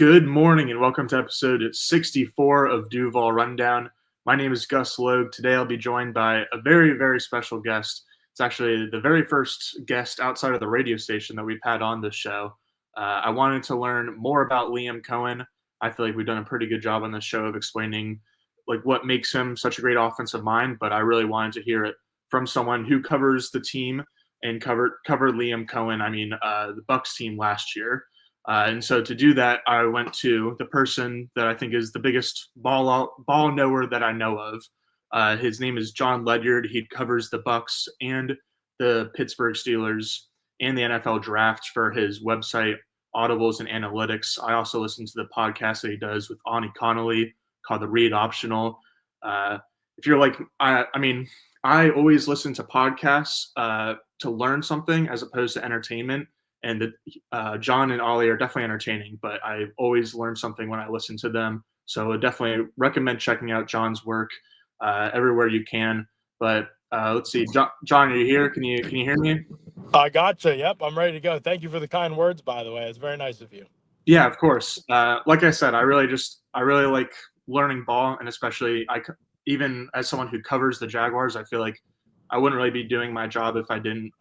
Good morning and welcome to episode 64 of Duval Rundown. My name is Gus Logue. Today I'll be joined by a very, very special guest. It's actually the very first guest outside of the radio station that we've had on this show. I wanted to learn more about Liam Coen. I feel like we've done a pretty good job on this show of explaining what makes him such a great offensive mind, but I really wanted to hear it from someone who covers the team and covered Liam Coen, the Bucs team last year. And so to do that, I went to the person that I think is the biggest ball knower that I know of. His name is Jon Ledyard. He covers the Bucs and the Pittsburgh Steelers and the NFL draft for his website, Audibles and Analytics. I also listen to the podcast that he does with Ani Connolly called The Read Optional. If you're like, I always listen to podcasts to learn something as opposed to entertainment. And John and Ollie are definitely entertaining, but I always learn something when I listen to them. So I definitely recommend checking out John's work everywhere you can. But let's see, John, are you here? Can you hear me? I gotcha. Yep, I'm ready to go. Thank you for the kind words, by the way. It's very nice of you. Yeah, of course. Like I said, I really like learning ball, and especially even as someone who covers the Jaguars, I feel like I wouldn't really be doing my job if I didn't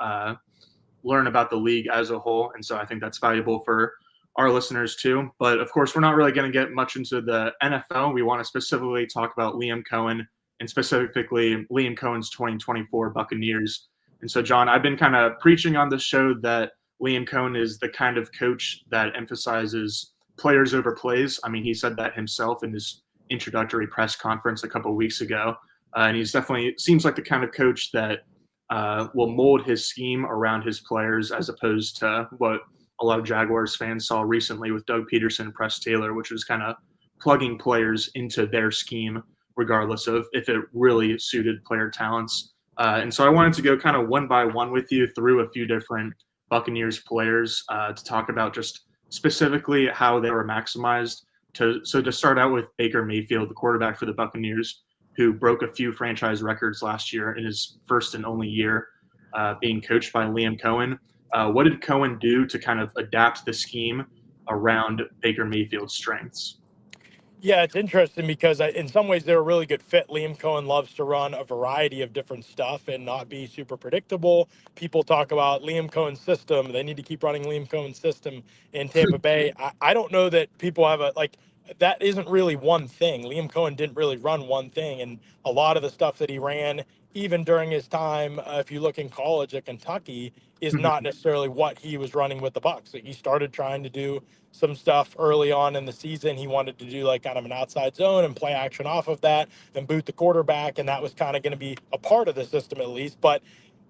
learn about the league as a whole. And so I think that's valuable for our listeners too. But of course, we're not really going to get much into the NFL. We want to specifically talk about Liam Coen and specifically Liam Coen's 2024 Buccaneers. And so, John, I've been kind of preaching on this show that Liam Coen is the kind of coach that emphasizes players over plays. I mean, he said that himself in his introductory press conference a couple of weeks ago. And he's definitely seems like the kind of coach that will mold his scheme around his players, as opposed to what a lot of Jaguars fans saw recently with Doug Peterson and Press Taylor, which was kind of plugging players into their scheme, regardless of if it really suited player talents. And so I wanted to go kind of one by one with you through a few different Buccaneers players to talk about just specifically how they were maximized. So to start out with Baker Mayfield, the quarterback for the Buccaneers, who broke a few franchise records last year in his first and only year being coached by Liam Coen. What did Coen do to kind of adapt the scheme around Baker Mayfield's strengths? Yeah, it's interesting because in some ways they're a really good fit. Liam Coen loves to run a variety of different stuff and not be super predictable. People talk about Liam Coen's system. They need to keep running Liam Coen's system in Tampa Bay. I don't know that people have that isn't really one thing. Liam Coen didn't really run one thing. And a lot of the stuff that he ran, even during his time, if you look in college at Kentucky, is not necessarily what he was running with the Bucs. He started trying to do some stuff early on in the season. He wanted to do kind of an outside zone and play action off of that and boot the quarterback. And that was kind of going to be a part of the system at least. But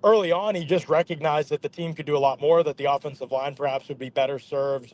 early on, he just recognized that the team could do a lot more, that the offensive line perhaps would be better served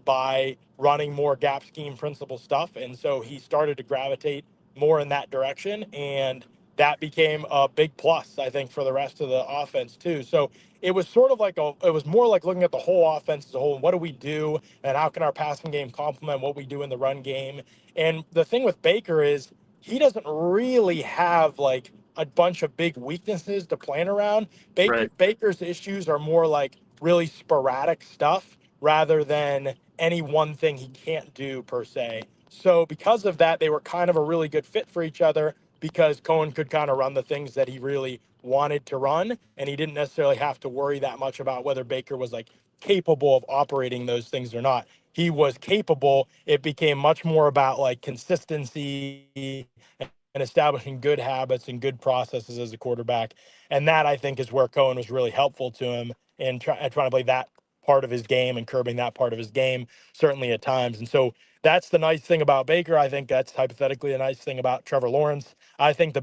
by running more gap scheme principle stuff. And so he started to gravitate more in that direction. And that became a big plus, I think, for the rest of the offense too. So it was sort of it was more like looking at the whole offense as a whole. And what do we do? And how can our passing game complement what we do in the run game? And the thing with Baker is he doesn't really have a bunch of big weaknesses to plan around. Right. Baker's issues are more really sporadic stuff rather than any one thing he can't do per se. So because of that, they were kind of a really good fit for each other because Coen could kind of run the things that he really wanted to run, and he didn't necessarily have to worry that much about whether Baker was capable of operating those things or not. He was capable. It became much more about consistency and establishing good habits and good processes as a quarterback. And that, I think, is where Coen was really helpful to him in trying to play that part of his game and curbing that part of his game, certainly at times. And so that's the nice thing about Baker. I think that's hypothetically a nice thing about Trevor Lawrence. I think the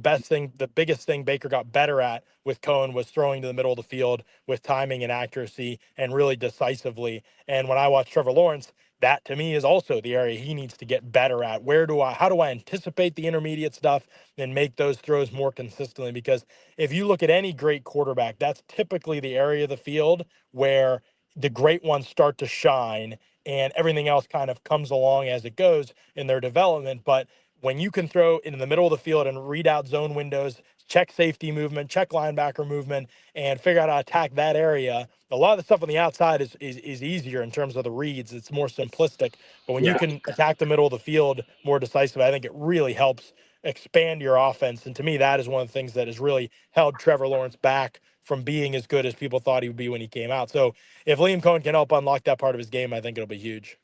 biggest thing Baker got better at with Coen was throwing to the middle of the field with timing and accuracy and really decisively. And when I watch Trevor Lawrence, that to me is also the area he needs to get better at. How do I anticipate the intermediate stuff and make those throws more consistently? Because if you look at any great quarterback, that's typically the area of the field where the great ones start to shine and everything else kind of comes along as it goes in their development. But when you can throw in the middle of the field and read out zone windows, check safety movement, check linebacker movement, and figure out how to attack that area, a lot of the stuff on the outside is easier in terms of the reads. It's more simplistic. But when you Yeah. can attack the middle of the field more decisively, I think it really helps expand your offense. And to me, that is one of the things that has really held Trevor Lawrence back from being as good as people thought he would be when he came out. So if Liam Coen can help unlock that part of his game, I think it'll be huge.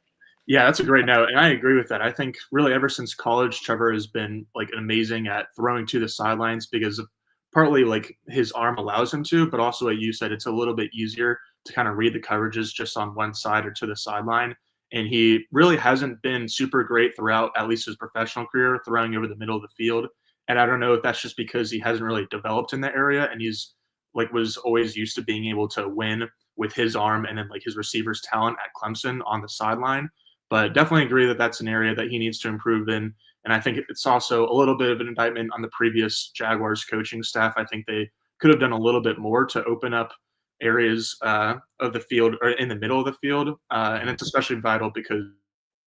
Yeah, that's a great note, and I agree with that. I think really ever since college, Trevor has been like amazing at throwing to the sidelines because of partly like his arm allows him to, but also what you said, it's a little bit easier to kind of read the coverages just on one side or to the sideline. And he really hasn't been super great throughout at least his professional career throwing over the middle of the field. And I don't know if that's just because he hasn't really developed in the area and he's like was always used to being able to win with his arm and then like his receivers talent at Clemson on the sideline, but definitely agree that that's an area that he needs to improve in. And I think it's also a little bit of an indictment on the previous Jaguars coaching staff. I think they could have done a little bit more to open up areas of the field or in the middle of the field. And it's especially vital because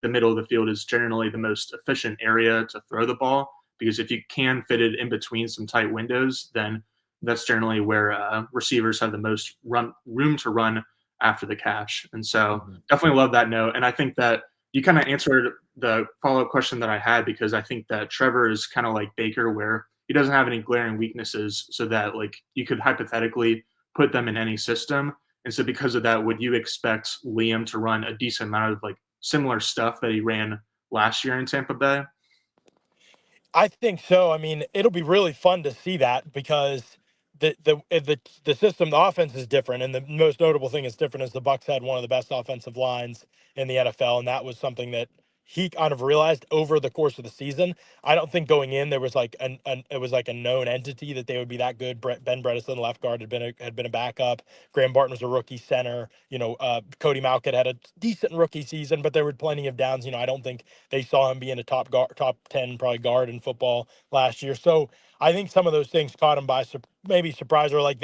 the middle of the field is generally the most efficient area to throw the ball. Because if you can fit it in between some tight windows, then that's generally where receivers have the most room to run after the catch. And so definitely love that note. And I think that you kind of answered the follow-up question that I had because I think that Trevor is kind of like Baker where he doesn't have any glaring weaknesses so that like you could hypothetically put them in any system. And so because of that, would you expect Liam to run a decent amount of like similar stuff that he ran last year in Tampa Bay? I think so. I mean, it'll be really fun to see that because the system, the offense is different, and the most notable thing is different is the Bucs had one of the best offensive lines in the NFL, and that was something that he kind of realized over the course of the season. I don't think going in there was like it was like a known entity that they would be that good. Ben Bredesen, left guard, had been a backup. Graham Barton was a rookie center. Cody Mauch had a decent rookie season, but there were plenty of downs. I don't think they saw him being a top 10 probably guard in football last year. So I think some of those things caught him by maybe surprise, or like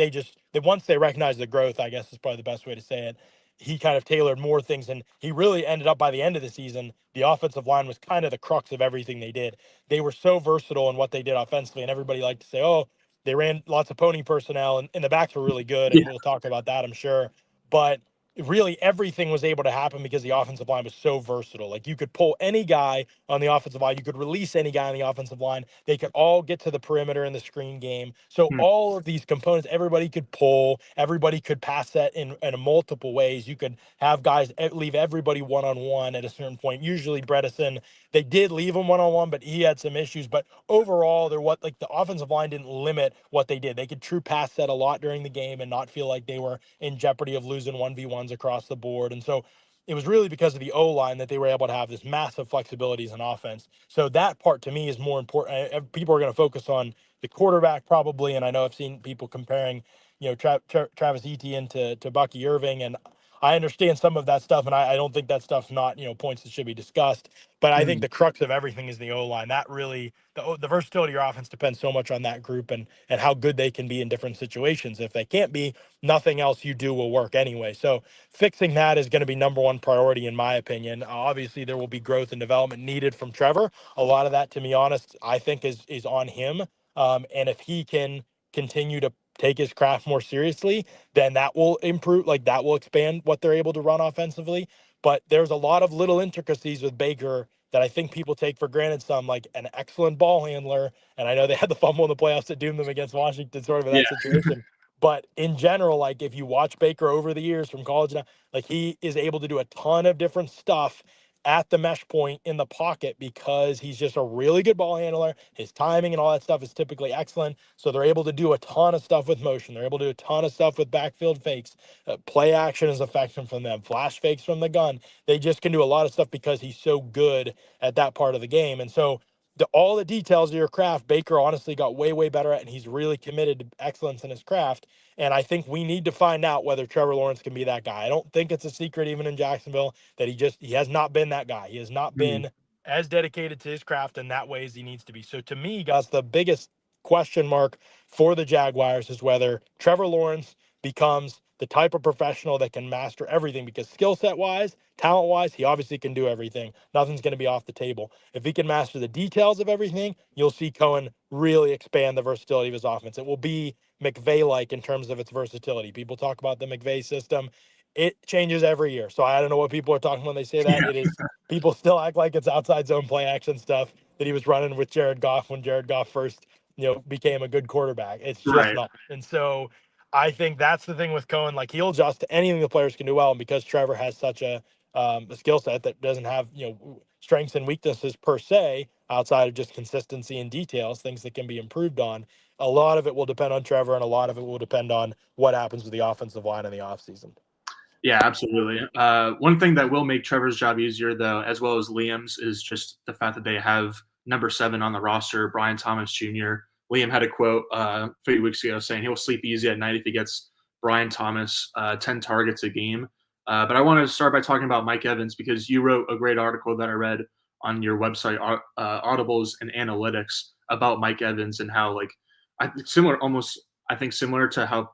once they recognized the growth, I guess is probably the best way to say it. He kind of tailored more things, and he really ended up by the end of the season. The offensive line was kind of the crux of everything they did. They were so versatile in what they did offensively, and everybody liked to say, "Oh, they ran lots of pony personnel," and the backs were really good, and Yeah. we'll talk about that, I'm sure. But really everything was able to happen because the offensive line was so versatile. Like you could pull any guy on the offensive line, you could release any guy on the offensive line. They could all get to the perimeter in the screen game. So Hmm. all of these components, everybody could pull, everybody could pass that in multiple ways. You could have guys leave everybody one-on-one at a certain point. Usually Bredesen, they did leave him one-on-one, but he had some issues. But overall, the offensive line didn't limit what they did. They could true pass set a lot during the game and not feel like they were in jeopardy of losing 1v1s across the board. And so it was really because of the O line that they were able to have this massive flexibility as an offense. So that part to me is more important. People are going to focus on the quarterback probably, and I know I've seen people comparing, Travis Etienne to Bucky Irving, and I understand some of that stuff, and I don't think that stuff's not points that should be discussed. But I think Hmm. the crux of everything is the O line. That really the versatility of your offense depends so much on that group and how good they can be in different situations. If they can't be, nothing else you do will work anyway. So fixing that is going to be number one priority in my opinion. Obviously, there will be growth and development needed from Trevor. A lot of that, to be honest, I think is on him. And if he can continue to take his craft more seriously, then that will improve. Like that will expand what they're able to run offensively. But there's a lot of little intricacies with Baker that I think people take for granted. Some like an excellent ball handler, and I know they had the fumble in the playoffs that doomed them against Washington, sort of in Yeah. that situation. But in general, like if you watch Baker over the years from college now, like he is able to do a ton of different stuff at the mesh point in the pocket because he's just a really good ball handler. His timing and all that stuff is typically excellent. So they're able to do a ton of stuff with motion. They're able to do a ton of stuff with backfield fakes. Play action is effective from them. Flash fakes from the gun. They just can do a lot of stuff because he's so good at that part of the game. And so all the details of your craft, Baker honestly got way, way better at, and he's really committed to excellence in his craft. And I think we need to find out whether Trevor Lawrence can be that guy. I don't think it's a secret, even in Jacksonville, that he has not been that guy. He has not Hmm. been as dedicated to his craft in that way as he needs to be. So to me, guys, the biggest question mark for the Jaguars is whether Trevor Lawrence becomes the type of professional that can master everything, because skill set wise, talent wise, he obviously can do everything. Nothing's going to be off the table. If he can master the details of everything, you'll see Coen really expand the versatility of his offense. It will be McVay-like in terms of its versatility. People talk about the McVay system. It changes every year. So I don't know what people are talking when they say that. Yeah. It is, people still act like it's outside zone play action stuff that he was running with Jared Goff when Jared Goff first, became a good quarterback. It's just Right. not. And so I think that's the thing with Coen. Like, he'll adjust to anything the players can do well. And because Trevor has such a skill set that doesn't have, strengths and weaknesses per se, outside of just consistency and details, things that can be improved on, a lot of it will depend on Trevor, and a lot of it will depend on what happens with the offensive line in the offseason. Yeah, absolutely. One thing that will make Trevor's job easier, though, as well as Liam's, is just the fact that they have number 7 on the roster, Brian Thomas Jr. Liam had a quote a few weeks ago saying he'll sleep easy at night if he gets Brian Thomas 10 targets a game. But I want to start by talking about Mike Evans, because you wrote a great article that I read on your website, Audibles and Analytics, about Mike Evans and how, like, similar to how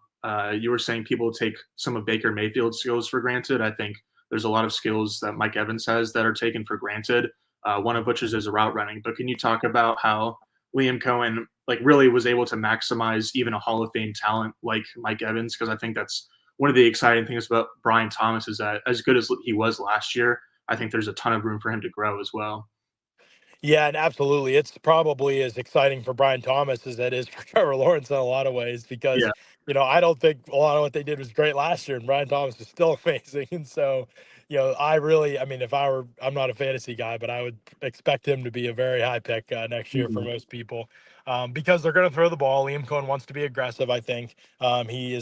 you were saying people take some of Baker Mayfield's skills for granted. I think there's a lot of skills that Mike Evans has that are taken for granted, one of which is his route running. But can you talk about how Liam Coen really was able to maximize even a Hall of Fame talent like Mike Evans? Because I think that's one of the exciting things about Brian Thomas, is that as good as he was last year, I think there's a ton of room for him to grow as well. Yeah, and absolutely. It's probably as exciting for Brian Thomas as it is for Trevor Lawrence in a lot of ways, because, Yeah. I don't think a lot of what they did was great last year, and Brian Thomas is still amazing. And so, I mean, I'm not a fantasy guy, but I would expect him to be a very high pick next year for Mhm. most people, because they're going to throw the ball. Liam Coen wants to be aggressive, I think. He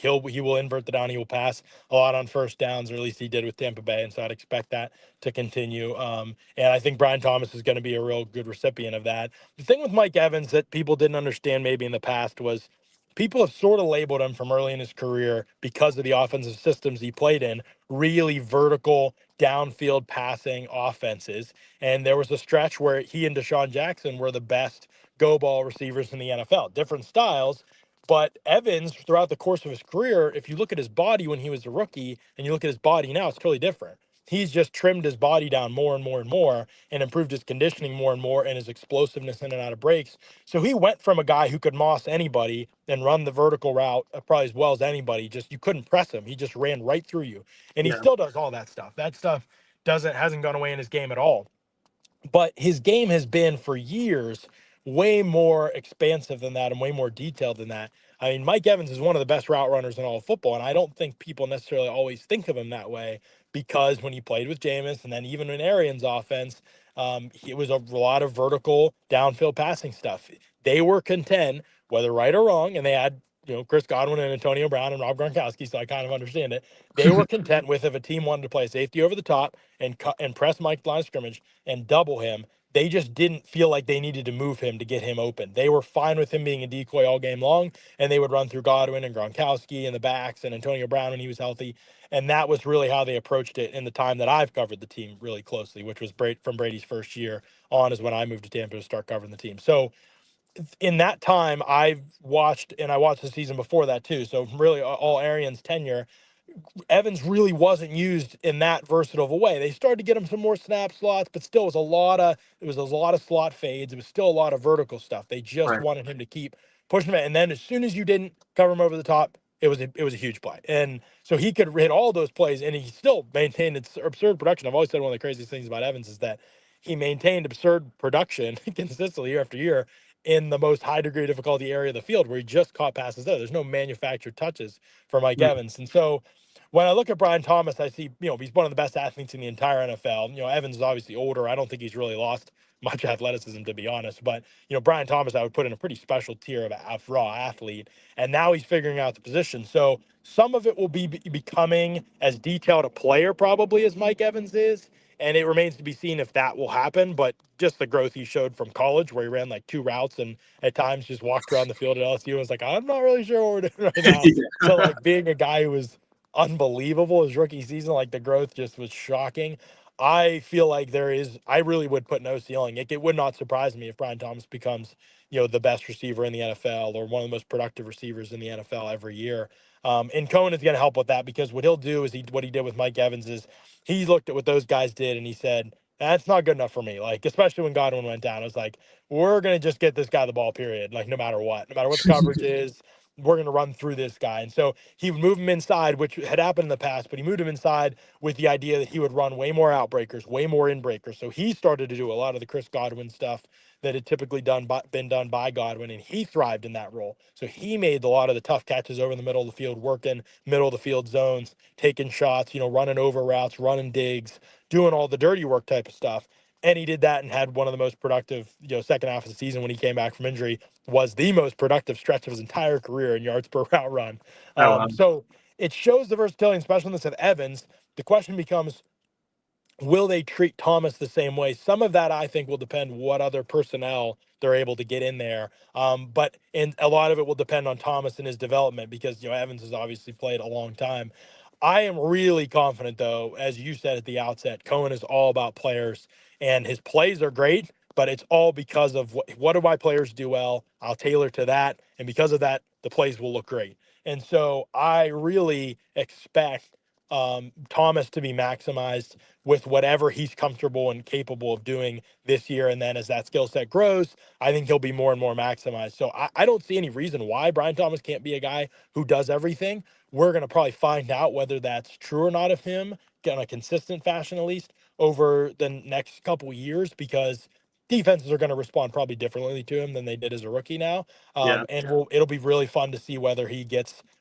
will invert the down. He will pass a lot on first downs, or at least he did with Tampa Bay. And so I'd expect that to continue. And I think Brian Thomas is going to be a real good recipient of that. The thing with Mike Evans that people didn't understand maybe in the past was, people have sort of labeled him from early in his career, because of the offensive systems he played in, really vertical, downfield passing offenses. And there was a stretch where he and Deshaun Jackson were the best go ball receivers in the NFL. Different styles. But Evans, throughout the course of his career, if you look at his body when he was a rookie and you look at his body now, it's totally different. He's just trimmed his body down more and more and more, and improved his conditioning more and more, and his explosiveness in and out of breaks. So he went from a guy who could moss anybody and run the vertical route probably as well as anybody. Just, you couldn't press him. He just ran right through you. And he Yeah. still does all that stuff. That stuff hasn't gone away in his game at all. But his game has been for years way more expansive than that, and way more detailed than that. I mean, Mike Evans is one of the best route runners in all of football, and I don't think people necessarily always think of him that way, because when he played with Jameis, and then even in Arians' offense, it was a lot of vertical downfield passing stuff. They were content, whether right or wrong, and they had, Chris Godwin and Antonio Brown and Rob Gronkowski, so I kind of understand it. They were content with, if a team wanted to play safety over the top and press Mike line of scrimmage and double him, they just didn't feel like they needed to move him to get him open. They were fine with him being a decoy all game long, and they would run through Godwin and Gronkowski and the backs and Antonio Brown when he was healthy. And that was really how they approached it in the time that I've covered the team really closely, which was from Brady's first year on, is when I moved to Tampa to start covering the team. So in that time, I watched the season before that too. So really all Arians' tenure, Evans really wasn't used in that versatile of a way. They started to get him some more snap slots, but still it was a lot of slot fades. It was still a lot of vertical stuff. They just Right. wanted him to keep pushing him. And then as soon as you didn't cover him over the top, it was a huge play. And so he could hit all those plays, and he still maintained its absurd production. I've always said one of the craziest things about Evans is that he maintained absurd production consistently year after year in the most high degree of difficulty area of the field, where he just caught passes there. There's no manufactured touches for Mike Mm. Evans. And so when I look at Brian Thomas, I see, he's one of the best athletes in the entire NFL. Evans is obviously older. I don't think he's really lost much athleticism, to be honest. But, Brian Thomas, I would put in a pretty special tier of raw athlete. And now he's figuring out the position. So some of it will be becoming as detailed a player probably as Mike Evans is. And it remains to be seen if that will happen. But just the growth he showed from college, where he ran like 2 routes and at times just walked around the field at LSU and was like, I'm not really sure what we're doing right now. So, like, being a guy who was unbelievable his rookie season, like, the growth just was shocking. I feel like I really would put no ceiling. It would not surprise me if Brian Thomas becomes, the best receiver in the NFL or one of the most productive receivers in the NFL every year. And Cohen is going to help with that because what he'll do is what he did with Mike Evans is he looked at what those guys did and he said, that's not good enough for me. Like, especially when Godwin went down, it was like, we're going to just get this guy the ball, period. Like, no matter what the coverage is, we're going to run through this guy. And so he would move him inside, which had happened in the past, but he moved him inside with the idea that he would run way more outbreakers, way more inbreakers. So he started to do a lot of the Chris Godwin stuff that had typically been done by Godwin, and he thrived in that role. So he made a lot of the tough catches over the middle of the field, working middle of the field zones, taking shots, running over routes, running digs, doing all the dirty work type of stuff. And he did that and had one of the most productive, second half of the season when he came back from injury was the most productive stretch of his entire career in yards per route run. Oh, wow. So it shows the versatility and specialness of Evans. The question becomes, will they treat Thomas the same way? Some of that I think will depend what other personnel they're able to get in there. But a lot of it will depend on Thomas and his development because Evans has obviously played a long time. I am really confident, though, as you said at the outset, Cohen is all about players, and his plays are great, but it's all because of what do my players do well? I'll tailor to that, and because of that, the plays will look great. And so I really expect Thomas to be maximized with whatever he's comfortable and capable of doing this year. And then as that skill set grows, I think he'll be more and more maximized. So I don't see any reason why Brian Thomas can't be a guy who does everything. We're going to probably find out whether that's true or not of him in a consistent fashion, at least over the next couple years, because defenses are going to respond probably differently to him than they did as a rookie now. Yeah. It'll be really fun to see whether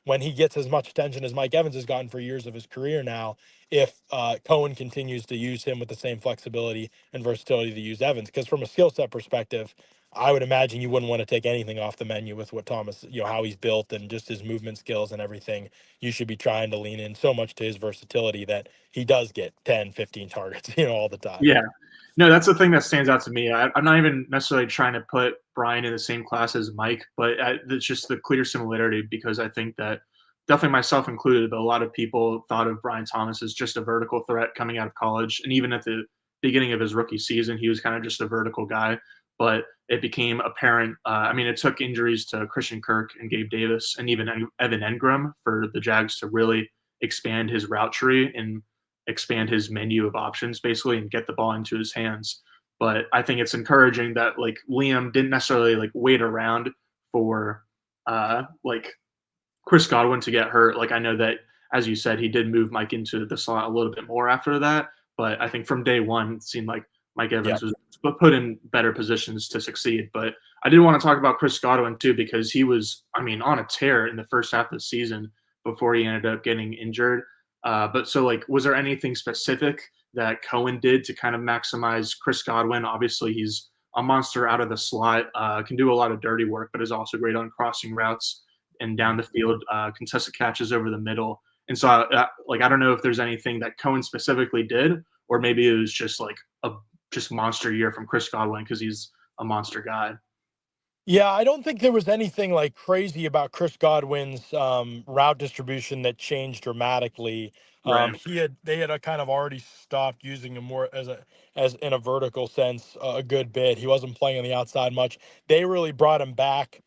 when he gets as much attention as Mike Evans has gotten for years of his career now, if Cohen continues to use him with the same flexibility and versatility to use Evans. Because from a skill set perspective, I would imagine you wouldn't want to take anything off the menu with what Thomas, how he's built and just his movement skills and everything. You should be trying to lean in so much to his versatility that he does get 10, 15 targets, all the time. Yeah. No, that's the thing that stands out to me. I'm not even necessarily trying to put Brian in the same class as Mike, but it's just the clear similarity because I think that definitely myself included, but a lot of people thought of Brian Thomas as just a vertical threat coming out of college. And even at the beginning of his rookie season, he was kind of just a vertical guy. But it became apparent. It took injuries to Christian Kirk and Gabe Davis and even Evan Engram for the Jags to really expand his route tree and expand his menu of options basically and get the ball into his hands. But I think it's encouraging that like Liam didn't necessarily like wait around for like Chris Godwin to get hurt. Like I know that as you said, he did move Mike into the slot a little bit more after that. But I think from day one, it seemed like Mike Evans was put in better positions to succeed. But I did want to talk about Chris Godwin too, because he was, on a tear in the first half of the season before he ended up getting injured. But so, like, was there anything specific that Cohen did to kind of maximize Chris Godwin? Obviously, he's a monster out of the slot, can do a lot of dirty work, but is also great on crossing routes and down the field, contested catches over the middle. And so, I don't know if there's anything that Cohen specifically did, or maybe it was just like a just monster year from Chris Godwin because he's a monster guy. Yeah, I don't think there was anything like crazy about Chris Godwin's route distribution that changed dramatically. Right. They had a kind of already stopped using him more as in a vertical sense a good bit. He wasn't playing on the outside much. They really brought him back.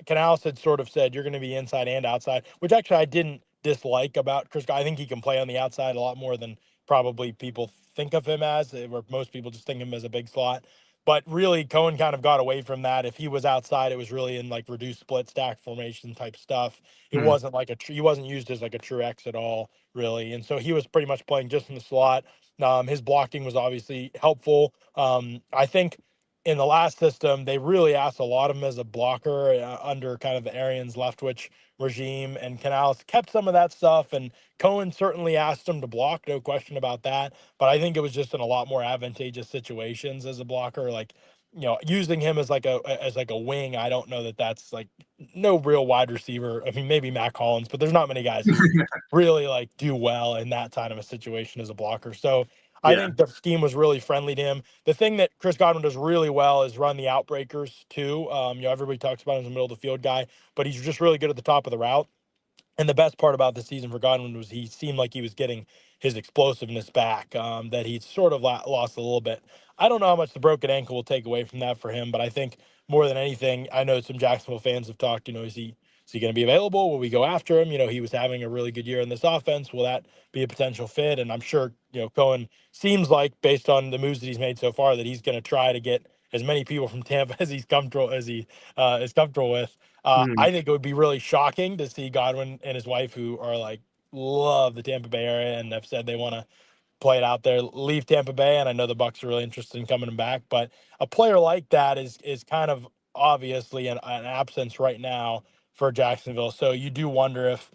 Canales had sort of said you're going to be inside and outside, which actually I didn't dislike about Chris. I think he can play on the outside a lot more than probably people think of him as, where most people just think of him as a big slot. But really, Cohen kind of got away from that. If he was outside, it was really in like reduced split stack formation type stuff. It Hmm. wasn't like he wasn't used as like a true X at all, really. And so he was pretty much playing just in the slot. His blocking was obviously helpful. I think in the last system, they really asked a lot of him as a blocker under kind of the Arians Leftwich regime, and Canales kept some of that stuff. And Cohen certainly asked him to block, no question about that. But I think it was just in a lot more advantageous situations as a blocker, like using him as like a wing. I don't know that that's like no real wide receiver. I mean, maybe Matt Collins, but there's not many guys who really like do well in that kind of a situation as a blocker. So I Yeah. think the scheme was really friendly to him. The thing that Chris Godwin does really well is run the outbreakers too. Everybody talks about him as a middle of the field guy, but he's just really good at the top of the route. And the best part about the season for Godwin was he seemed like he was getting his explosiveness back, that he's sort of lost a little bit. I don't know how much the broken ankle will take away from that for him, but I think more than anything, I know some Jacksonville fans have talked, is he going to be available? Will we go after him? He was having a really good year in this offense. Will that be a potential fit? And I'm sure, Cohen seems like, based on the moves that he's made so far, that he's going to try to get as many people from Tampa as he's comfortable is comfortable with. Mhm. I think it would be really shocking to see Godwin and his wife, who are like love the Tampa Bay area and have said they want to play it out there, leave Tampa Bay, and I know the Bucs are really interested in coming back. But a player like that is kind of obviously an absence right now for Jacksonville. So you do wonder if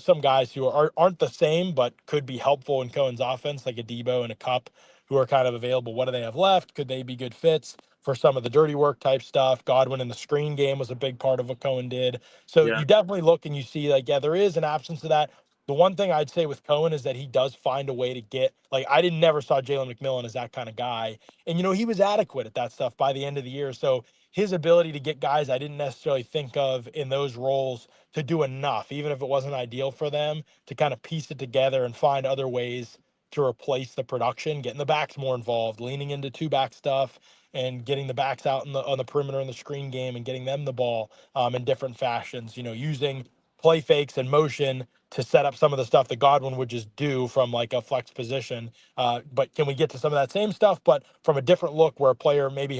some guys who aren't the same but could be helpful in Cohen's offense, like a Debo and a Cup, who are kind of available. What do they have left? Could they be good fits for some of the dirty work type stuff? Godwin in the screen game was a big part of what Cohen did. So Yeah. you definitely look and you see, like, yeah, there is an absence of that. The one thing I'd say with Cohen is that he does find a way to get, like, I didn't never saw Jalen McMillan as that kind of guy. And, he was adequate at that stuff by the end of the year. So his ability to get guys I didn't necessarily think of in those roles to do enough, even if it wasn't ideal for them, to kind of piece it together and find other ways to replace the production, getting the backs more involved, leaning into two back stuff, and getting the backs out on the perimeter in the screen game and getting them the ball in different fashions. Using play fakes and motion to set up some of the stuff that Godwin would just do from like a flex position. But can we get to some of that same stuff, but from a different look, where a player maybe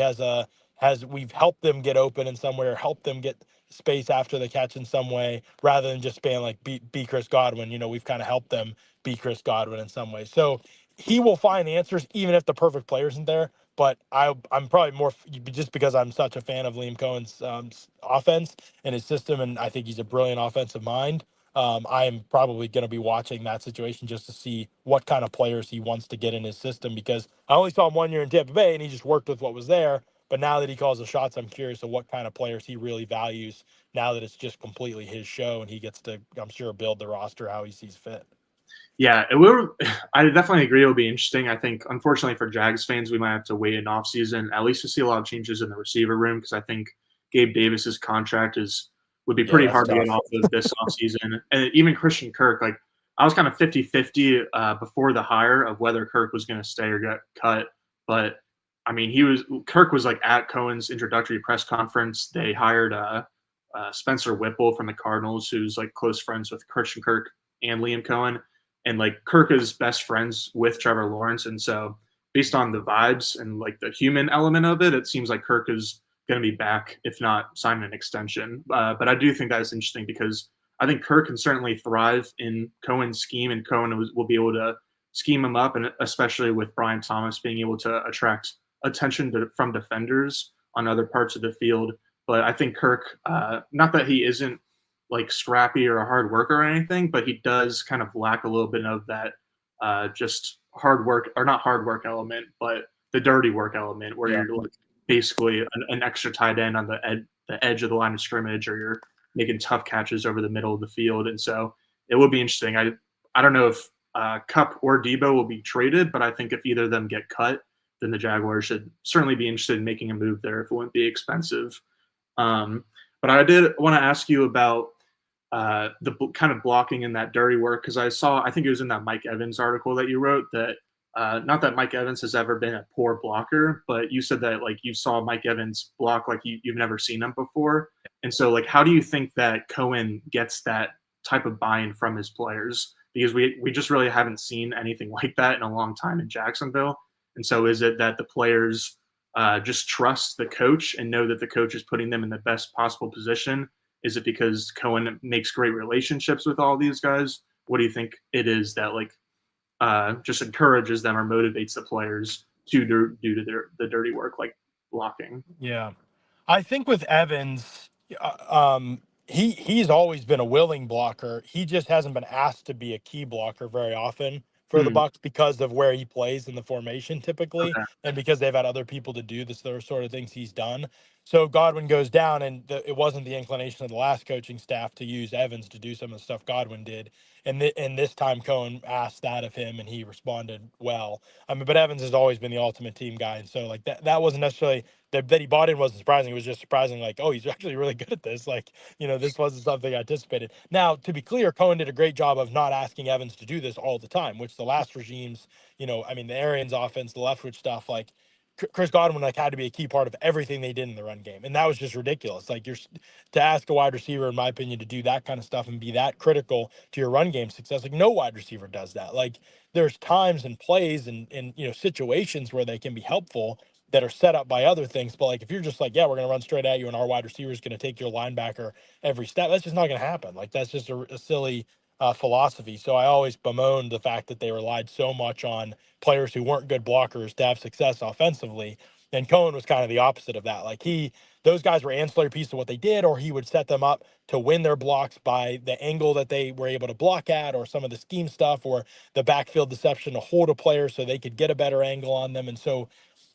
we've helped them get open in some way, or helped them get space after the catch in some way, rather than just being like, be Chris Godwin. We've kind of helped them be Chris Godwin in some way. So he will find answers even if the perfect player isn't there. But I'm probably more, just because I'm such a fan of Liam Cohen's offense and his system, and I think he's a brilliant offensive mind. I'm probably going to be watching that situation just to see what kind of players he wants to get in his system, because I only saw him 1 year in Tampa Bay and he just worked with what was there. But now that he calls the shots, I'm curious of what kind of players he really values now that it's just completely his show and he gets to, I'm sure, build the roster how he sees fit. Yeah, it will. I definitely agree. It'll be interesting. I think, unfortunately for Jags fans, we might have to wait in offseason at least to see a lot of changes in the receiver room, because I think Gabe Davis's contract would be Yeah, pretty that's hard to get tough. off of this offseason. And even Christian Kirk, like, I was kind of 50-50 before the hire of whether Kirk was going to stay or get cut. But I mean, Kirk was like at Cohen's introductory press conference. They hired Spencer Whipple from the Cardinals, who's like close friends with Christian Kirk and Liam Cohen. And like Kirk is best friends with Trevor Lawrence. And so based on the vibes and like the human element of it, it seems like Kirk is going to be back, if not sign an extension. But I do think that is interesting, because I think Kirk can certainly thrive in Cohen's scheme, and Cohen will be able to scheme him up, and especially with Brian Thomas being able to attract attention from defenders on other parts of the field. But I think Kirk, not that he isn't like scrappy or a hard worker or anything, but he does kind of lack a little bit of that just hard work, or not hard work element, but the dirty work element, where Yeah. you're like basically an extra tight end on the edge of the line of scrimmage, or you're making tough catches over the middle of the field. And so it will be interesting. I don't know if Cup or Debo will be traded, but I think if either of them get cut, then the Jaguars should certainly be interested in making a move there if it wouldn't be expensive. But I did want to ask you about the kind of blocking in that dirty work, because I think it was in that Mike Evans article that you wrote, that not that Mike Evans has ever been a poor blocker, but you said that like you saw Mike Evans block like you've never seen him before. And so like, how do you think that Cohen gets that type of buy-in from his players? Because we just really haven't seen anything like that in a long time in Jacksonville. And so is it that the players just trust the coach and know that the coach is putting them in the best possible position? Is it because Cohen makes great relationships with all these guys? What do you think it is that like just encourages them or motivates the players to do the dirty work, like blocking? Yeah. I think with Evans, he's always been a willing blocker. He just hasn't been asked to be a key blocker very often for the Hmm. Bucs, because of where he plays in the formation typically, Okay. and because they've had other people to do this, those sort of things he's done. So Godwin goes down, and it wasn't the inclination of the last coaching staff to use Evans to do some of the stuff Godwin did. And this time Cohen asked that of him, and he responded well. I mean, but Evans has always been the ultimate team guy, and so like that wasn't necessarily that he bought in wasn't surprising. It was just surprising, like, oh, he's actually really good at this. Like, this wasn't something I anticipated. Now, to be clear, Cohen did a great job of not asking Evans to do this all the time, which the last regimes, I mean, the Arians offense, the leftward stuff, like Chris Godwin like had to be a key part of everything they did in the run game, and that was just ridiculous. Like to ask a wide receiver, in my opinion, to do that kind of stuff and be that critical to your run game success, like no wide receiver does that. Like there's times and plays and situations where they can be helpful that are set up by other things. But like if you're just like, yeah, we're gonna run straight at you and our wide receiver is gonna take your linebacker every step, that's just not gonna happen. Like that's just a silly philosophy. So I always bemoaned the fact that they relied so much on players who weren't good blockers to have success offensively. And Cohen was kind of the opposite of that. Like those guys were ancillary pieces of what they did, or he would set them up to win their blocks by the angle that they were able to block at, or some of the scheme stuff, or the backfield deception to hold a player so they could get a better angle on them. And so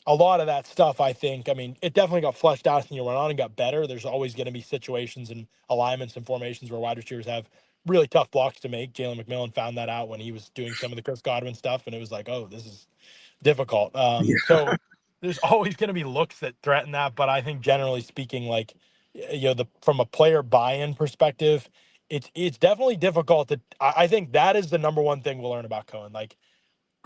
a lot of that stuff, I think, I mean, it definitely got fleshed out as the year went on and got better. There's always going to be situations and alignments and formations where wide receivers have really tough blocks to make. Jalen McMillan found that out when he was doing some of the Chris Godwin stuff, and it was like, oh, this is difficult. Yeah. So there's always going to be looks that threaten that, but I think generally speaking, like from a player buy-in perspective, it's definitely difficult. I think that is the number one thing we'll learn about Cohen. Like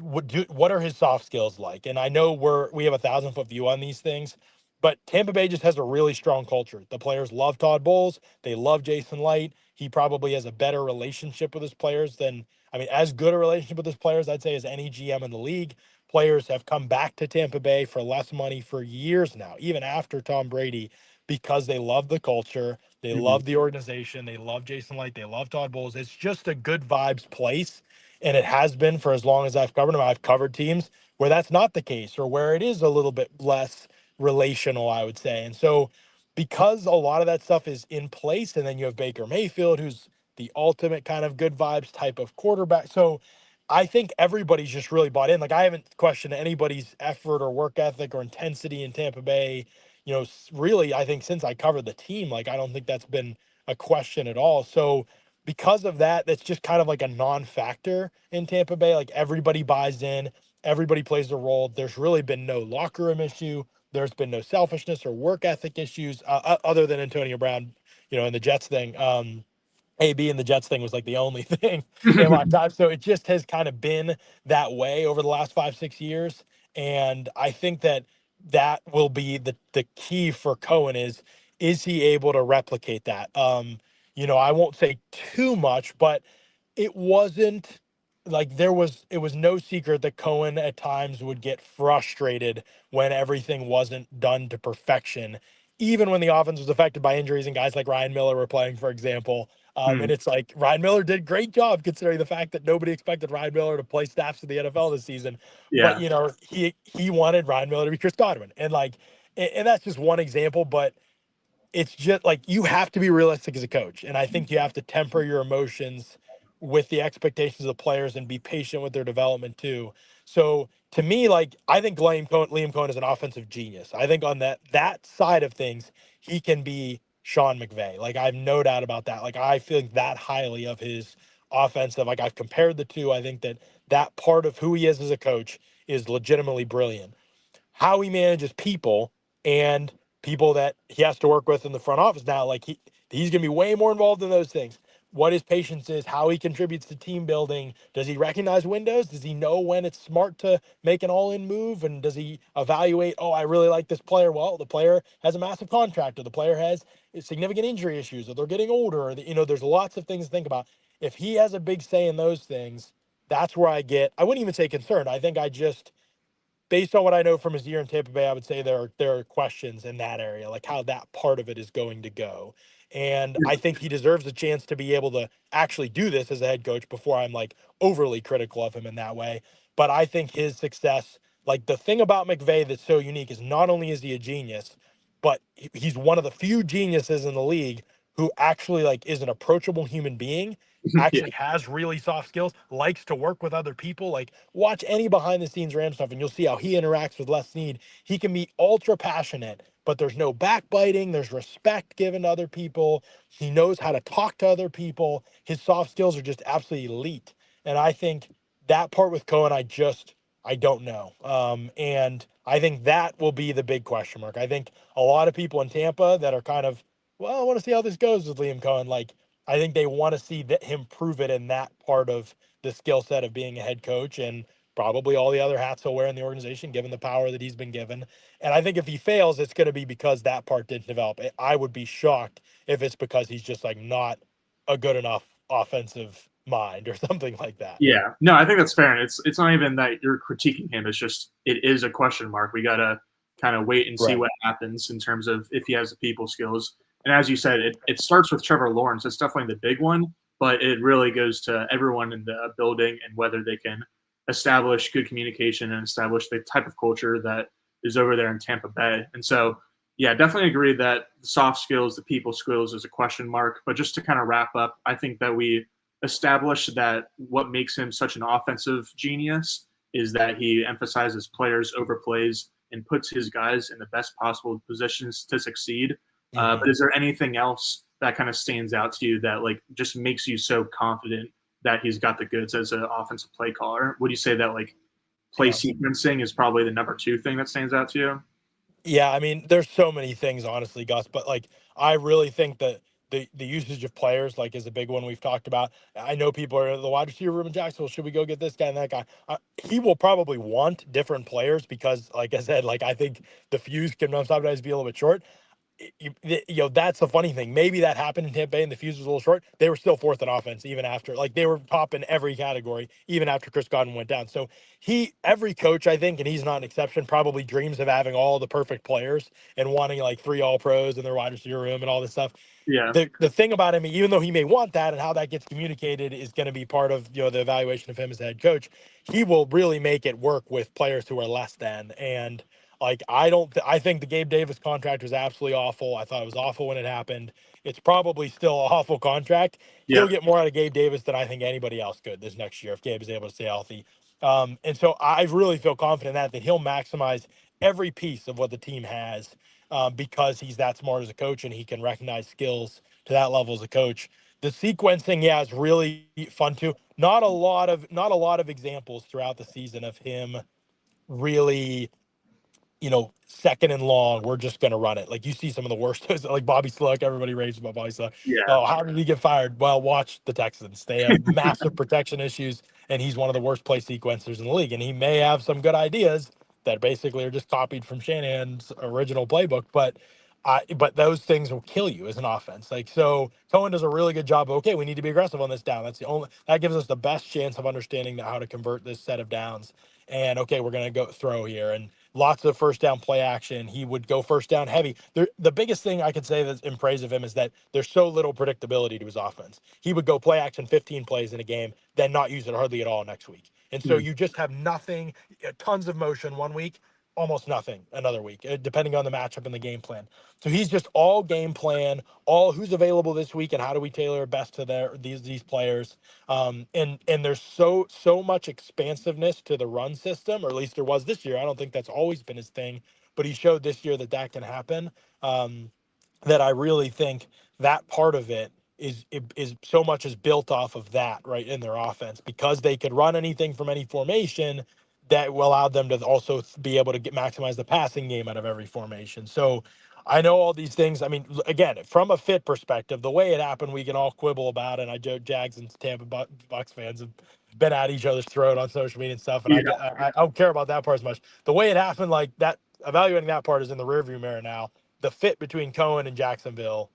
what are his soft skills like? And I know we have 1,000-foot view on these things, but Tampa Bay just has a really strong culture. The players love Todd Bowles. They love Jason Light. He probably has a better relationship with his players than, I mean, as good a relationship with his players, I'd say, as any GM in the league. Players have come back to Tampa Bay for less money for years now, even after Tom Brady, because they love the culture. They Mhm. love the organization. They love Jason Light. They love Todd Bowles. It's just a good vibes place, and it has been for as long as I've covered them. I've covered teams where that's not the case, or where it is a little bit less relational, I would say. And so because a lot of that stuff is in place, and then you have Baker Mayfield, who's the ultimate kind of good vibes type of quarterback. So I think everybody's just really bought in. Like I haven't questioned anybody's effort or work ethic or intensity in Tampa Bay. Really, I think since I covered the team, like I don't think that's been a question at all. So because of that, that's just kind of like a non-factor in Tampa Bay. Like everybody buys in, everybody plays a role. There's really been no locker room issue. There's been no selfishness or work ethic issues other than Antonio Brown, and the Jets thing. AB and the Jets thing was like the only thing in my time. So it just has kind of been that way over the last 5, 6 years. And I think that will be the key for Cohen is he able to replicate that? I won't say too much, but it wasn't like it was no secret that Cohen at times would get frustrated when everything wasn't done to perfection, even when the offense was affected by injuries and guys like Ryan Miller were playing, for example. And Mm. it's like Ryan Miller did a great job considering the fact that nobody expected Ryan Miller to play snaps in the NFL this season. But Yeah. he wanted Ryan Miller to be Chris Godwin, and that's just one example. But it's just like you have to be realistic as a coach. And I think you have to temper your emotions with the expectations of the players and be patient with their development too. So to me, like I think Liam Coen is an offensive genius. I think on that side of things, he can be Sean McVay. Like I have no doubt about that. Like I feel that highly of his offensive. Like I've compared the two. I think that part of who he is as a coach is legitimately brilliant. How he manages people and people that he has to work with in the front office now, like he's going to be way more involved in those things. What his patience is, how he contributes to team building. Does he recognize windows? Does he know when it's smart to make an all-in move? And does he evaluate, oh, I really like this player. Well, the player has a massive contract, or the player has significant injury issues, or they're getting older, or there's lots of things to think about. If he has a big say in those things, that's where I wouldn't even say concerned. I think I just based on what I know from his year in Tampa Bay, I would say there are questions in that area, like how that part of it is going to go. And I think he deserves a chance to be able to actually do this as a head coach before I'm like overly critical of him in that way. But I think his success, like the thing about McVay that's so unique is not only is he a genius, but he's one of the few geniuses in the league who actually like is an approachable human being, Yeah. actually has really soft skills, likes to work with other people. Like watch any behind the scenes Ram stuff and you'll see how he interacts with Les Snead. He can be ultra passionate, but there's no backbiting. There's respect given to other people. He knows how to talk to other people. His soft skills are just absolutely elite. And I think that part with Cohen, I don't know. And I think that will be the big question mark. I think a lot of people in Tampa that are kind of, well, I want to see how this goes with Liam Coen. Like, I think they want to see him prove it in that part of the skill set of being a head coach and probably all the other hats he'll wear in the organization, given the power that he's been given. And I think if he fails, it's going to be because that part didn't develop. I would be shocked if it's because he's just like not a good enough offensive mind or something like that. Yeah, no, I think that's fair. And it's not even that you're critiquing him. It's just it is a question mark. We gotta kind of wait and see Right. what happens in terms of if he has the people skills. And as you said, it starts with Trevor Lawrence. It's definitely the big one, but it really goes to everyone in the building and whether they can establish good communication and establish the type of culture that is over there in Tampa Bay. And so, yeah, definitely agree that the soft skills, the people skills is a question mark. But just to kind of wrap up, I think that we established that what makes him such an offensive genius is that he emphasizes players over plays and puts his guys in the best possible positions to succeed. But is there anything else that kind of stands out to you that like just makes you so confident that he's got the goods as an offensive play caller? Would you say that like play Yeah. sequencing is probably the number two thing that stands out to you? Yeah, I mean, there's so many things, honestly, Gus, but like I really think that the usage of players like is a big one we've talked about. I know people are the wide receiver room in Jacksonville. Should we go get this guy and that guy? He will probably want different players because, like I said, like I think the fuse can sometimes be a little bit short. That's the funny thing. Maybe that happened in Tampa Bay and the fuse was a little short. They were still fourth in offense, even after, like, they were top in every category, even after Chris Godwin went down. So every coach, I think, and he's not an exception, probably dreams of having all the perfect players and wanting like three all pros in their wide receiver room and all this stuff. Yeah. The thing about him, even though he may want that and how that gets communicated is going to be part of the evaluation of him as a head coach, he will really make it work with players who are less than. And like I think the Gabe Davis contract was absolutely awful. I thought it was awful when it happened. It's probably still an awful contract. Yeah. He'll get more out of Gabe Davis than I think anybody else could this next year if Gabe is able to stay healthy. And so I really feel confident that he'll maximize every piece of what the team has because he's that smart as a coach and he can recognize skills to that level as a coach. The sequencing, yeah, is really fun too. Not a lot of examples throughout the season of him really, second and long, we're just going to run it. Like you see some of the worst, like Bobby Slook, everybody raves about Bobby Slook. Yeah. Oh, how did he get fired? Well, watch the Texans. They have massive protection issues, and he's one of the worst play sequencers in the league. And he may have some good ideas that basically are just copied from Shanahan's original playbook, but those things will kill you as an offense. Like, so Cohen does a really good job. Okay, we need to be aggressive on this down. That gives us the best chance of understanding how to convert this set of downs. And okay, we're going to go throw here and lots of first down play action. He would go first down heavy. The biggest thing I could say that's in praise of him is that there's so little predictability to his offense. He would go play action 15 plays in a game, then not use it hardly at all next week. And so Mhm. you just have nothing, tons of motion one week, almost nothing another week, depending on the matchup and the game plan. So he's just all game plan, all who's available this week and how do we tailor best to these players. And there's so much expansiveness to the run system, or at least there was this year. I don't think that's always been his thing, but he showed this year that can happen. That I really think that part of it is so much is built off of that right in their offense because they could run anything from any formation that will allow them to also be able to maximize the passing game out of every formation. So I know all these things. I mean, again, from a fit perspective, the way it happened, we can all quibble about it. And I joke Jags and Tampa Bucks fans have been at each other's throat on social media and stuff. And Yeah. I don't care about that part as much. The way it happened, like that, evaluating that part is in the rearview mirror now. The fit between Cohen and Jacksonville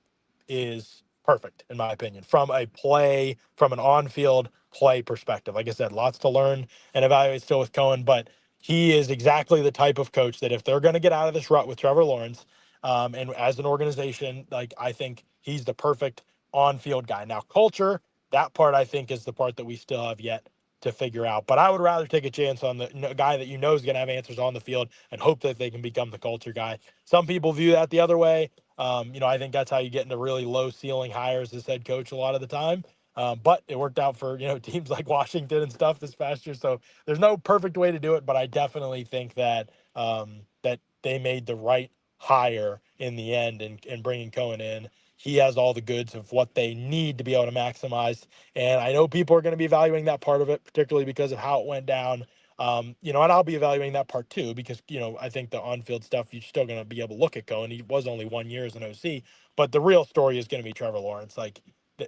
is perfect, in my opinion, from an on-field play perspective. Like I said, lots to learn and evaluate still with Cohen, but he is exactly the type of coach that if they're going to get out of this rut with Trevor Lawrence, and as an organization, like I think he's the perfect on-field guy. Now, culture, that part I think is the part that we still have yet to figure out. But I would rather take a chance on the guy that is going to have answers on the field and hope that they can become the culture guy. Some people view that the other way. I think that's how you get into really low ceiling hires as head coach a lot of the time. But it worked out for teams like Washington and stuff this past year. So there's no perfect way to do it, but I definitely think that that they made the right hire in the end and bringing Cohen in. He has all the goods of what they need to be able to maximize. And I know people are going to be valuing that part of it, particularly because of how it went down. And I'll be evaluating that part too, because, I think the on-field stuff, you're still going to be able to look at Coen. He was only 1 year as an OC, but the real story is going to be Trevor Lawrence. Like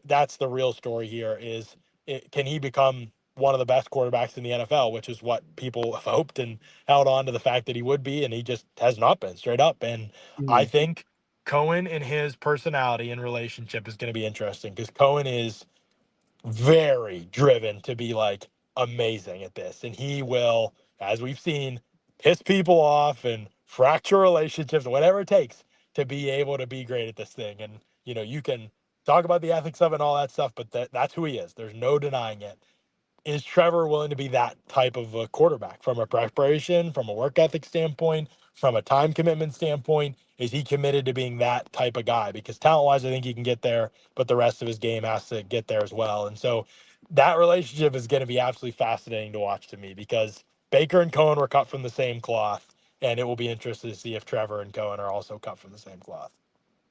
that's the real story here is can he become one of the best quarterbacks in the NFL, which is what people have hoped and held on to the fact that he would be. And he just has not been straight up. And I Mhm. think Coen and his personality and relationship is going to be interesting because Coen is very driven to be like amazing at this. And he will, as we've seen, piss people off and fracture relationships, whatever it takes to be able to be great at this thing. And, you can talk about the ethics of it and all that stuff, but that's who he is. There's no denying it. Is Trevor willing to be that type of a quarterback from a preparation, from a work ethic standpoint, from a time commitment standpoint? Is he committed to being that type of guy? Because talent wise, I think he can get there, but the rest of his game has to get there as well. And so that relationship is going to be absolutely fascinating to watch to me because Baker and Cohen were cut from the same cloth. And it will be interesting to see if Trevor and Cohen are also cut from the same cloth.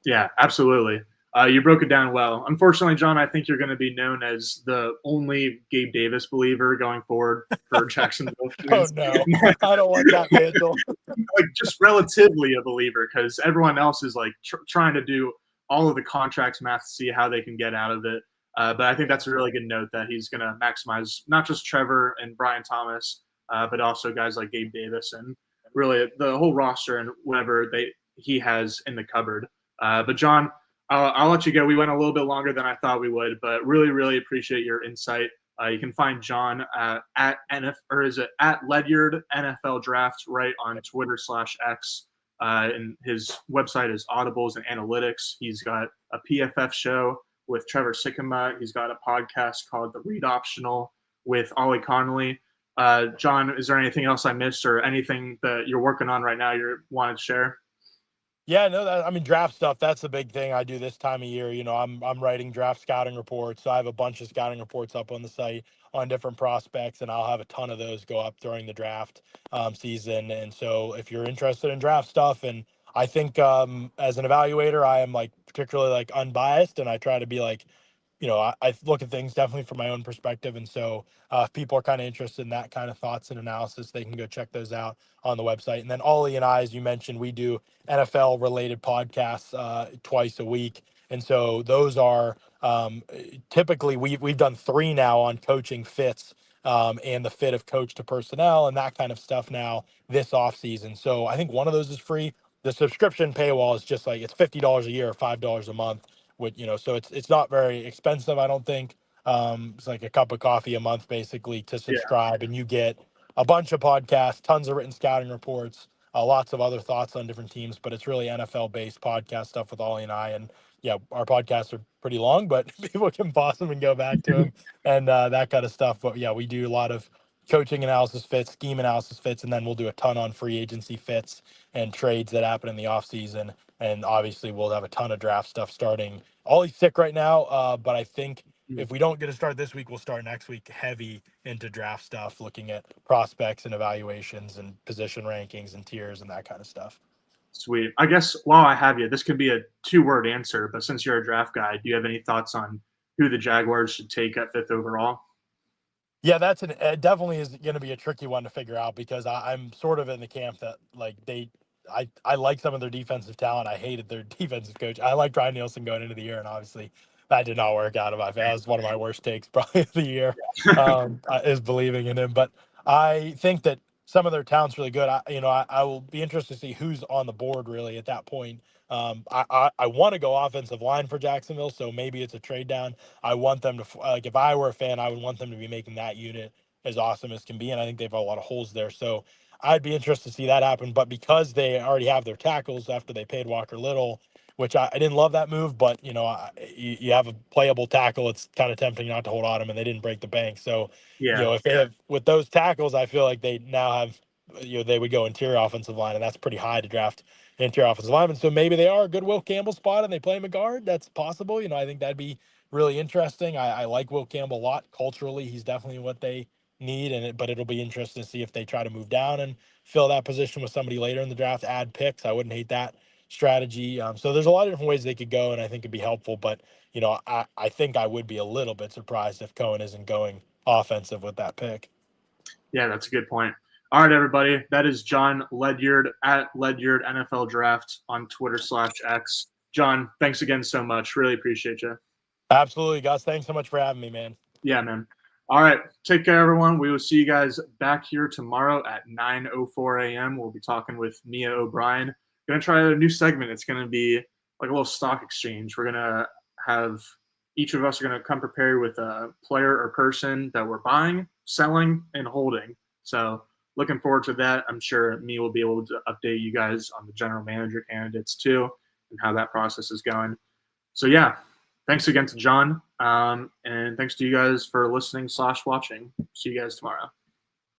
Yeah, absolutely. You broke it down well. Unfortunately, John, I think you're going to be known as the only Gabe Davis believer going forward for Jacksonville Oh, fans. no. I don't want that mantle. Like just relatively a believer because everyone else is like trying to do all of the contracts math to see how they can get out of it. But I think that's a really good note that he's going to maximize not just Trevor and Brian Thomas, but also guys like Gabe Davis and really the whole roster and whatever he has in the cupboard. But John, I'll let you go. We went a little bit longer than I thought we would, but really, really appreciate your insight. You can find John at Ledyard NFL Draft right on Twitter/X. And his website is Audibles and Analytics. He's got a PFF show with Trevor Sikkema. He's got a podcast called The Read Optional with Ollie Connolly. John, is there anything else I missed or anything that you're working on right now you wanted to share? Yeah, no, draft stuff, that's the big thing I do this time of year. I'm writing draft scouting reports. So I have a bunch of scouting reports up on the site on different prospects, and I'll have a ton of those go up during the draft season. And so if you're interested in draft stuff, and I think as an evaluator, I am like particularly like unbiased, and I try to be like, I look at things definitely from my own perspective. And so if people are kind of interested in that kind of thoughts and analysis, they can go check those out on the website. And then Ollie and I, as you mentioned, we do NFL related podcasts twice a week. And so those are typically we've done 3 now on coaching fits and the fit of coach to personnel and that kind of stuff now this off season. So I think one of those is free. The subscription paywall is just like it's $50 a year or $5 a month. So it's not very expensive, I don't think. It's like a cup of coffee a month basically to Yeah. subscribe, and you get a bunch of podcasts, tons of written scouting reports, lots of other thoughts on different teams. But it's really NFL based podcast stuff with Ollie and I. And yeah, our podcasts are pretty long, but people can pause them and go back to them and that kind of stuff. But yeah, we do a lot of coaching analysis fits, scheme analysis fits, and then we'll do a ton on free agency fits and trades that happen in the offseason. And obviously, we'll have a ton of draft stuff starting. Ollie's sick right now, but I think if we don't get a start this week, we'll start next week heavy into draft stuff, looking at prospects and evaluations and position rankings and tiers and that kind of stuff. Sweet. I guess while I have you, this could be a 2-word answer, but since you're a draft guy, do you have any thoughts on who the Jaguars should take at 5th overall? Yeah, it definitely is going to be a tricky one to figure out because I'm sort of in the camp that like I like some of their defensive talent. I hated their defensive coach. I liked Ryan Nielsen going into the year, and obviously that did not work out. That was one of my worst takes probably of the year, is believing in him. But I think that some of their talent's really good. I will be interested to see who's on the board really at that point. I want to go offensive line for Jacksonville, so maybe it's a trade down. I want them to like if I were a fan, I would want them to be making that unit as awesome as can be, and I think they have a lot of holes there. So I'd be interested to see that happen. But because they already have their tackles after they paid Walker Little, which I didn't love that move, but you have a playable tackle, it's kind of tempting not to hold on him, and they didn't break the bank. So Yeah. if they have with those tackles, I feel like they now have they would go interior offensive line, and that's pretty high to draft interior offensive lineman. So maybe they are a good Will Campbell spot and they play him a guard. That's possible. I think that'd be really interesting. I like Will Campbell a lot. Culturally, he's definitely what they need. But it'll be interesting to see if they try to move down and fill that position with somebody later in the draft, add picks. I wouldn't hate that strategy. So there's a lot of different ways they could go, and I think it'd be helpful. But, I think I would be a little bit surprised if Cohen isn't going offensive with that pick. Yeah, that's a good point. All right, everybody. That is Jon Ledyard at Ledyard NFL Draft on Twitter/X. Jon, thanks again so much. Really appreciate you. Absolutely, Gus. Thanks so much for having me, man. Yeah, man. All right. Take care, everyone. We will see you guys back here tomorrow at 9:04 a.m. We'll be talking with Mia O'Brien. Going to try a new segment. It's going to be like a little stock exchange. We're going to have each of us are going to come prepared with a player or person that we're buying, selling, and holding. So looking forward to that. I'm sure Mia will be able to update you guys on the general manager candidates too and how that process is going. So, yeah. Thanks again to Jon, and thanks to you guys for listening/watching. See you guys tomorrow.